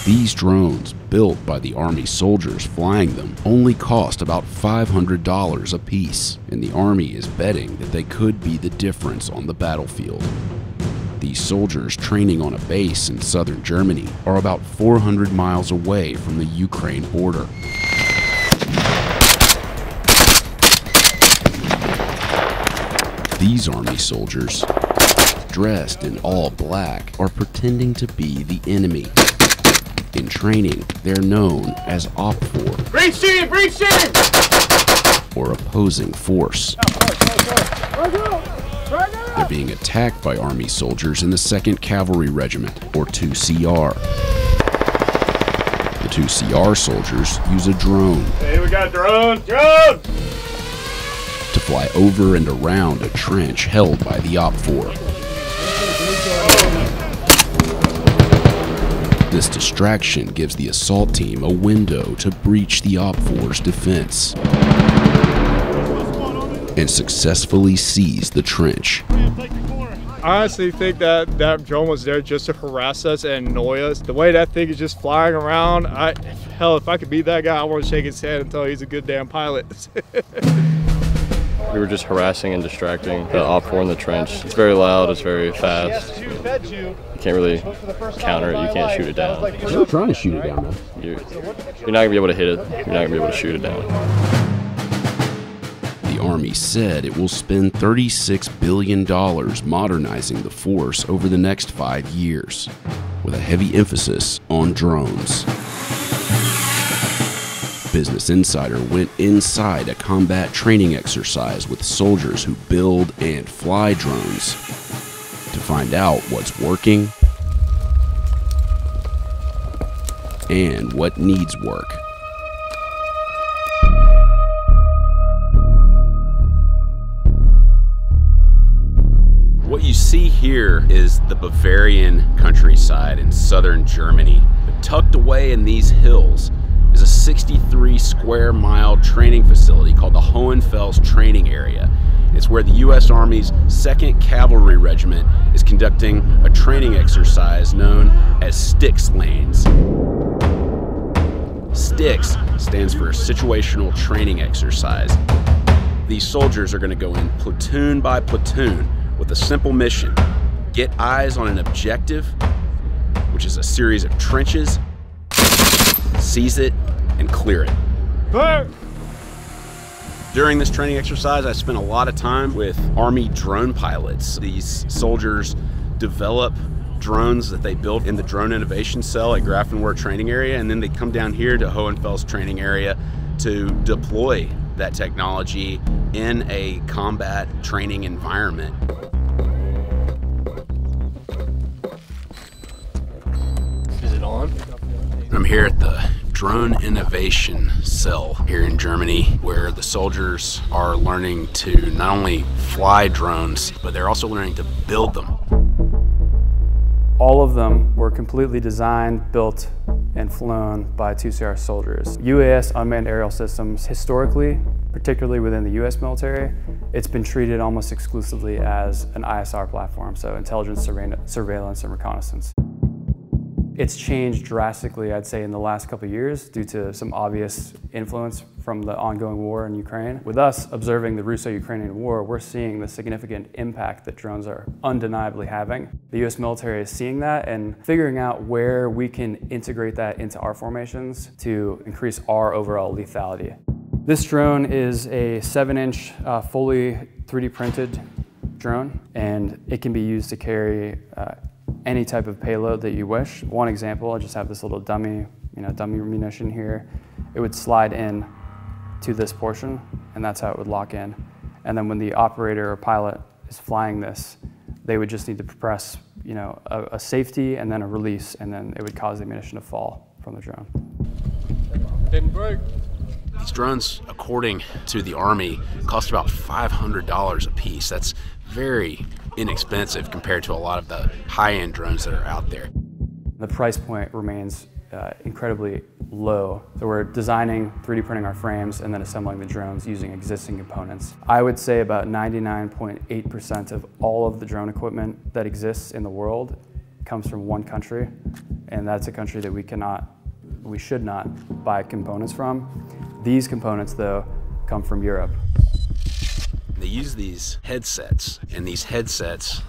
These drones, built by the Army soldiers flying them, only cost about $500 a piece, and the Army is betting that they could be the difference on the battlefield. These soldiers training on a base in southern Germany are about 400 miles away from the Ukraine border. These Army soldiers, dressed in all black, are pretending to be the enemy. In training, they're known as Op-4, or opposing force. They're being attacked by Army soldiers in the 2nd Cavalry Regiment, or 2CR. The 2CR soldiers use a drone. Hey, we got a drone! Drone! To fly over and around a trench held by the Op-4. This distraction gives the assault team a window to breach the Op-4's defense and successfully seize the trench. I honestly think that drone was there just to harass us and annoy us. The way that thing is just flying around, hell, if I could beat that guy, I want to shake his hand and tell him he's a good damn pilot. We were just harassing and distracting the Op-4 in the trench. It's very loud, it's very fast. You can't really counter it, you can't shoot it down. You're trying to shoot it down, man. You're not going to be able to hit it, you're not going to be able to shoot it down. The Army said it will spend $36 billion modernizing the force over the next 5 years, with a heavy emphasis on drones. Business Insider went inside a combat training exercise with soldiers who build and fly drones to find out what's working and what needs work. What you see here is the Bavarian countryside in southern Germany. But tucked away in these hills is a 63 square mile training facility called the Hohenfels Training Area. It's where the U.S. Army's 2nd Cavalry Regiment is conducting a training exercise known as STX Lanes. STX stands for Situational Training Exercise. These soldiers are going to go in platoon by platoon with a simple mission: get eyes on an objective, which is a series of trenches, seize it, and clear it. Clear! During this training exercise, I spent a lot of time with Army drone pilots. These soldiers develop drones that they build in the Drone Innovation Cell at Grafenwohr Training Area, and then they come down here to Hohenfels Training Area to deploy that technology in a combat training environment. Is it on? I'm here at the Drone Innovation Cell here in Germany, where the soldiers are learning to not only fly drones, but they're also learning to build them. All of them were completely designed, built, and flown by 2CR soldiers. UAS unmanned aerial systems, historically, particularly within the US military, it's been treated almost exclusively as an ISR platform, so intelligence, surveillance, and reconnaissance. It's changed drastically, I'd say, in the last couple of years due to some obvious influence from the ongoing war in Ukraine. With us observing the Russo-Ukrainian war, we're seeing the significant impact that drones are undeniably having. The US military is seeing that and figuring out where we can integrate that into our formations to increase our overall lethality. This drone is a 7-inch fully 3D printed drone, and it can be used to carry any type of payload that you wish. One example, I just have this little dummy munition here. It would slide in to this portion, and that's how it would lock in. And then when the operator or pilot is flying this, they would just need to press, a safety and then a release, and then it would cause the ammunition to fall from the drone. Didn't break. These drones, according to the Army, cost about $500 a piece. That's very inexpensive compared to a lot of the high-end drones that are out there. The price point remains incredibly low. So we're designing, 3D printing our frames, and then assembling the drones using existing components. I would say about 99.8% of all of the drone equipment that exists in the world comes from one country, and that's a country that we should not buy components from. These components, though, come from Europe. They use these headsets, and these headsets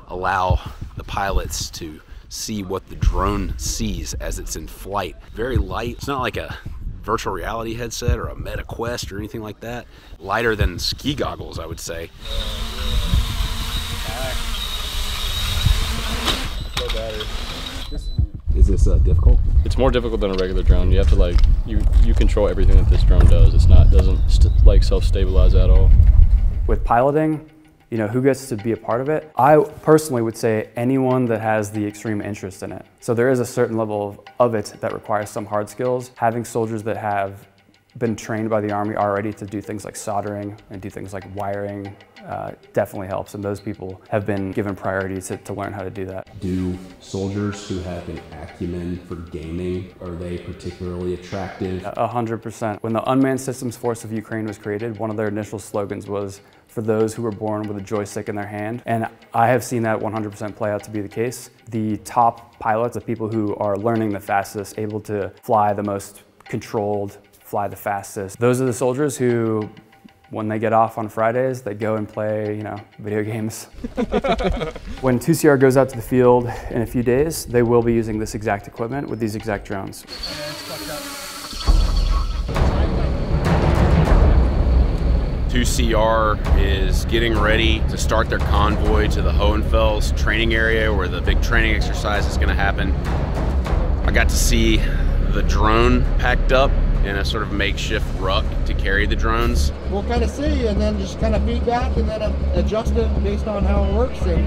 allow the pilots to see what the drone sees as it's in flight. Very light. It's not like a virtual reality headset or a Meta Quest or anything like that. Lighter than ski goggles, I would say. Is this difficult? It's more difficult than a regular drone. You have to like, you control everything that this drone does. Doesn't like self-stabilize at all. With piloting, you know, who gets to be a part of it? I personally would say anyone that has the extreme interest in it. So there is a certain level of it that requires some hard skills. Having soldiers that have been trained by the Army already to do things like soldering and do things like wiring definitely helps, and those people have been given priority to learn how to do that. Do soldiers who have an acumen for gaming, are they particularly attractive? 100%. When the Unmanned Systems Force of Ukraine was created, one of their initial slogans was, "For those who were born with a joystick in their hand." And I have seen that 100% play out to be the case. The top pilots, the people who are learning the fastest, able to fly the most controlled, fly the fastest, those are the soldiers who, when they get off on Fridays, they go and play, you know, video games. When 2CR goes out to the field in a few days, they will be using this exact equipment with these exact drones. 2CR is getting ready to start their convoy to the Hohenfels training area where the big training exercise is going to happen. I got to see the drone packed up in a sort of makeshift ruck to carry the drones. We'll kind of see and then just kind of feedback and then adjust it based on how it works. And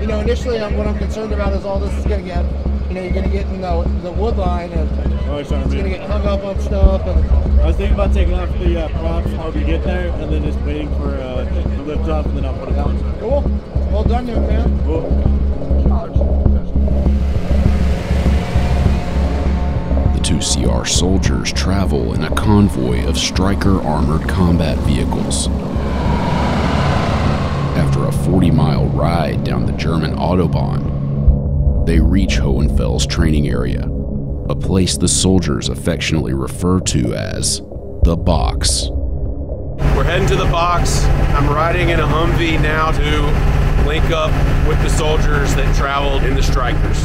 you know, initially what I'm concerned about is all this is going to get, you know, you're going to get in the wood line and it's going to get hung up on stuff. And I was thinking about taking off the props while we get there and then just waiting for the lift off and then I'll put it down. Cool. Well done, young man. Cool. The 2CR soldiers travel in a convoy of Stryker armored combat vehicles. After a 40-mile ride down the German Autobahn, they reach Hohenfels training area, a place the soldiers affectionately refer to as the box. We're heading to the box. I'm riding in a Humvee now to link up with the soldiers that traveled in the Strykers.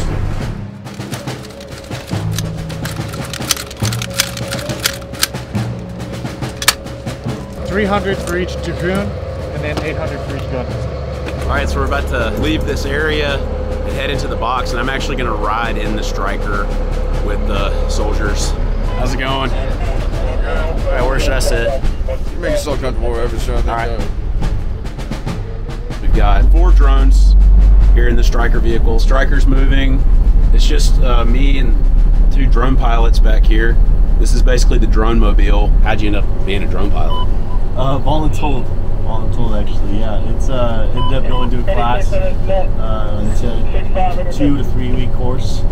300 for each dragoon, and then 800 for each gun. All right, so we're about to leave this area and head into the box, and I'm actually gonna ride in the Stryker with the soldiers. How's it going? All right, where should I sit? You make yourself comfortable wherever you're All right. We've got 4 drones here in the Stryker vehicle. Stryker's moving. It's just me and 2 drone pilots back here. This is basically the drone mobile. How'd you end up being a drone pilot? Voluntold actually, yeah. It's ended up going to a class. It's a 2 to 3 week course. So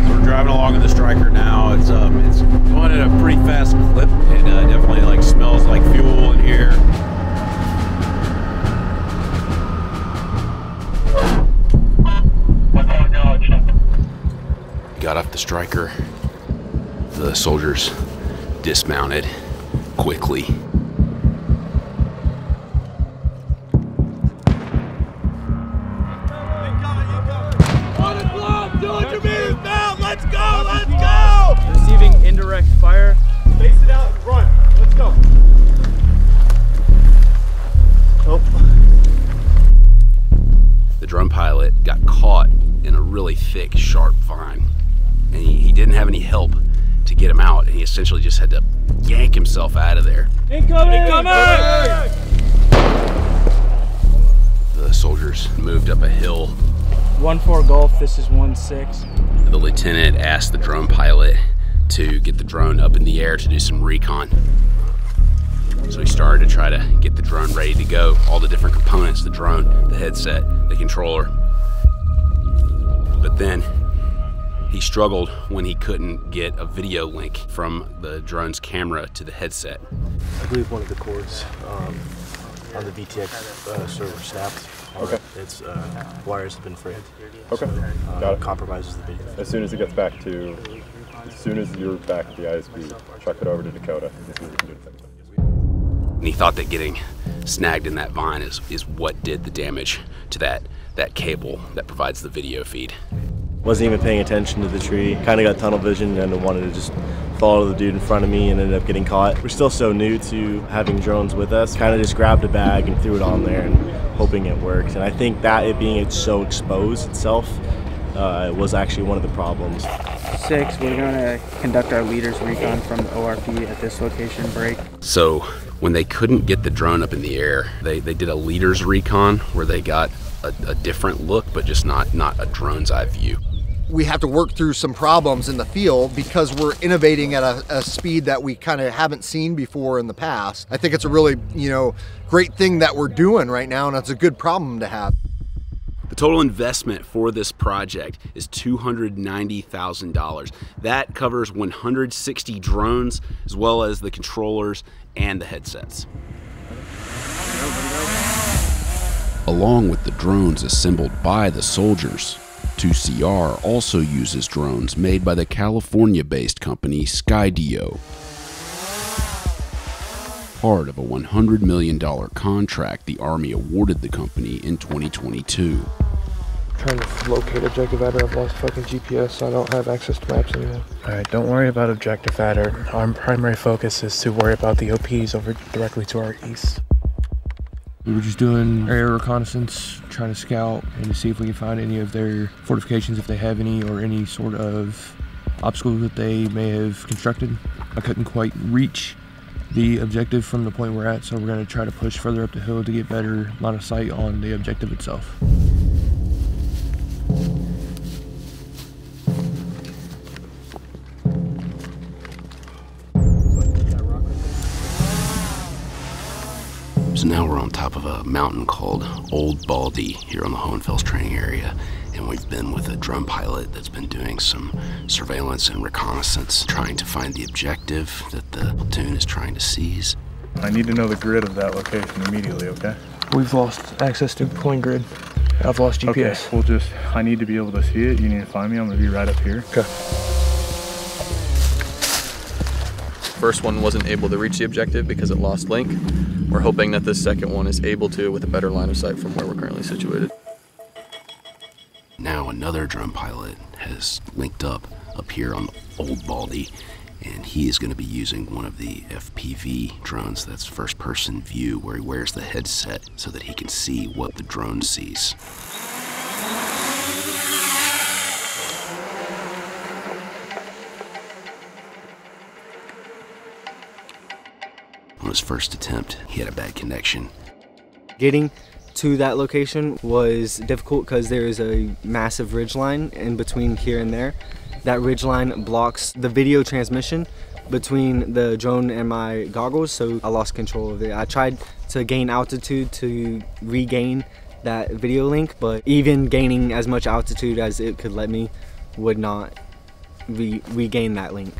we're driving along in the Stryker now. It's going at a pretty fast clip. It definitely like smells like fuel in here. Got off the Stryker. The soldiers dismounted quickly. Receiving indirect fire. Face it out and run. Let's go. Oh. The drone pilot got caught in a really thick, sharp vine, and he didn't have any help to get him out, and he essentially just had to yank himself out of there. Incoming! Incoming! The soldiers moved up a hill. 1-4 Golf, this is 1-6. The lieutenant asked the drone pilot to get the drone up in the air to do some recon. So he started to try to get the drone ready to go. All the different components, the drone, the headset, the controller. But then he struggled when he couldn't get a video link from the drone's camera to the headset. I believe one of the cords on the VTX server snapped. Okay. its wires have been frayed. Okay, So, got it. compromises the video. As soon as you're back at the ISB, chuck it over to Dakota and see what we can do to fix it. And he thought that getting snagged in that vine is what did the damage to that cable that provides the video feed. Wasn't even paying attention to the tree. Kind of got tunnel vision and wanted to just follow the dude in front of me and ended up getting caught. We're still so new to having drones with us. Kind of just grabbed a bag and threw it on there and hoping it worked. And I think that it being so exposed itself was actually one of the problems. 6, we're going to conduct our leader's recon from the ORP at this location break. So when they couldn't get the drone up in the air, they did a leader's recon where they got a different look, but just not a drone's eye view. We have to work through some problems in the field because we're innovating at a speed that we kind of haven't seen before in the past. I think it's a really, great thing that we're doing right now, and it's a good problem to have. The total investment for this project is $290,000. That covers 160 drones, as well as the controllers and the headsets. Along with the drones assembled by the soldiers, 2CR also uses drones made by the California-based company Skydio. Part of a $100 million contract the Army awarded the company in 2022. Trying to locate objective adder. I've lost fucking GPS, so I don't have access to maps anymore. Alright, don't worry about objective adder. Our primary focus is to worry about the OPs over directly to our east. We were just doing area reconnaissance, trying to scout and to see if we can find any of their fortifications, if they have any, or any sort of obstacles that they may have constructed. I couldn't quite reach the objective from the point we're at, so we're going to try to push further up the hill to get better line of sight on the objective itself. So now we're on top of a mountain called Old Baldy here on the Hohenfels training area, and we've been with a drone pilot that's been doing some surveillance and reconnaissance, trying to find the objective that the platoon is trying to seize. I need to know the grid of that location immediately, okay? We've lost access to point grid. I've lost GPS. Okay, I need to be able to see it. You need to find me. I'm gonna be right up here. Okay. First one wasn't able to reach the objective because it lost link. We're hoping that this second one is able to with a better line of sight from where we're currently situated. Now another drone pilot has linked up here on Old Baldy, and he is going to be using one of the FPV drones, that's first person view, where he wears the headset so that he can see what the drone sees. On his first attempt, he had a bad connection. Getting to that location was difficult because there is a massive ridgeline in between here and there. That ridgeline blocks the video transmission between the drone and my goggles, so I lost control of it. I tried to gain altitude to regain that video link, but even gaining as much altitude as it could let me would not regain that link.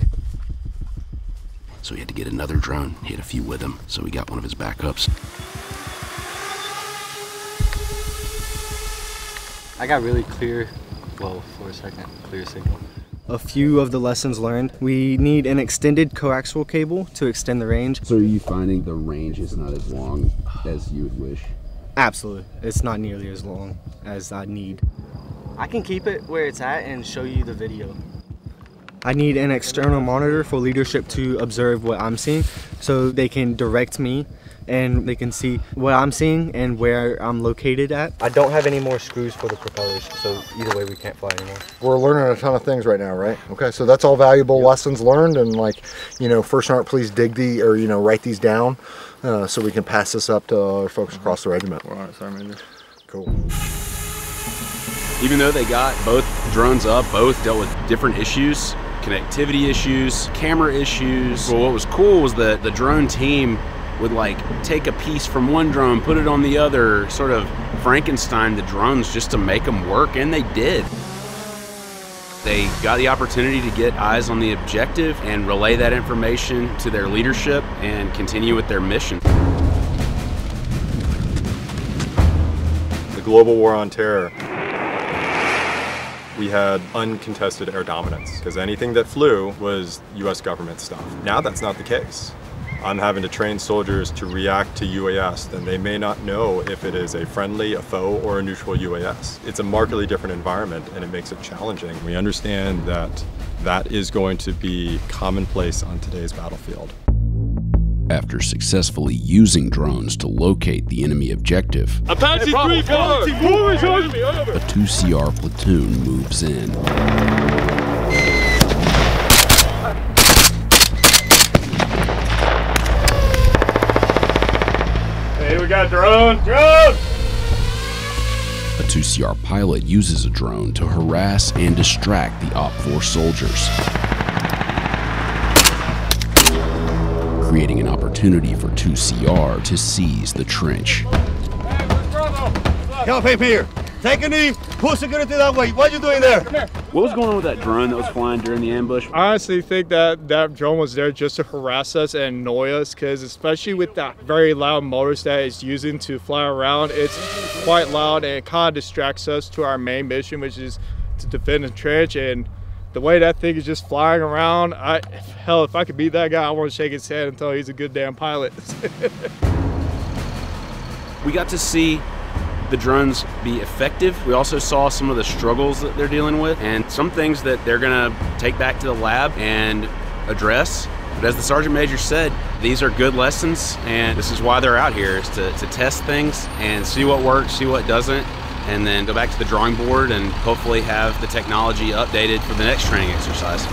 So he had to get another drone. He had a few with him, so we got one of his backups. I got really clear, well, for a second, clear signal. A few of the lessons learned. We need an extended coaxial cable to extend the range. So are you finding the range is not as long as you would wish? Absolutely. It's not nearly as long as I need. I can keep it where it's at and show you the video. I need an external monitor for leadership to observe what I'm seeing so they can direct me and they can see what I'm seeing and where I'm located at. I don't have any more screws for the propellers, so either way we can't fly anymore. We're learning a ton of things right now, right? Okay, so that's all valuable lessons learned, and First Sergeant, please write these down so we can pass this up to our folks across the regiment. All right, sorry, Major. Cool. Even though they got both drones up, both dealt with different issues, connectivity issues, camera issues. Well, what was cool was that the drone team would take a piece from one drone, put it on the other, sort of Frankenstein the drones just to make them work, and they did. They got the opportunity to get eyes on the objective and relay that information to their leadership and continue with their mission. The global war on terror, we had uncontested air dominance because anything that flew was US government stuff. Now that's not the case. I'm having to train soldiers to react to UAS, then they may not know if it is a friendly, a foe, or a neutral UAS. It's a markedly different environment and it makes it challenging. We understand that that is going to be commonplace on today's battlefield. After successfully using drones to locate the enemy objective, Apache 3-4! a 2CR platoon moves in. Hey, we got drone! Drone! A 2CR pilot uses a drone to harass and distract the OPFOR soldiers, creating an opportunity for 2CR to seize the trench. Help him here. Take a knee. Pull security that way. What are you doing there? What was going on with that drone that was flying during the ambush? I honestly think that drone was there just to harass us and annoy us, because especially with that very loud motors that it's using to fly around, it's quite loud and it kind of distracts us to our main mission, which is to defend the trench. And the way that thing is just flying around, hell, if I could be that guy, I want to shake his hand and tell him he's a good damn pilot. We got to see the drones be effective. We also saw some of the struggles that they're dealing with and some things that they're gonna take back to the lab and address. But as the Sergeant Major said, these are good lessons, and this is why they're out here, is to test things and see what works, see what doesn't, and then go back to the drawing board and hopefully have the technology updated for the next training exercise.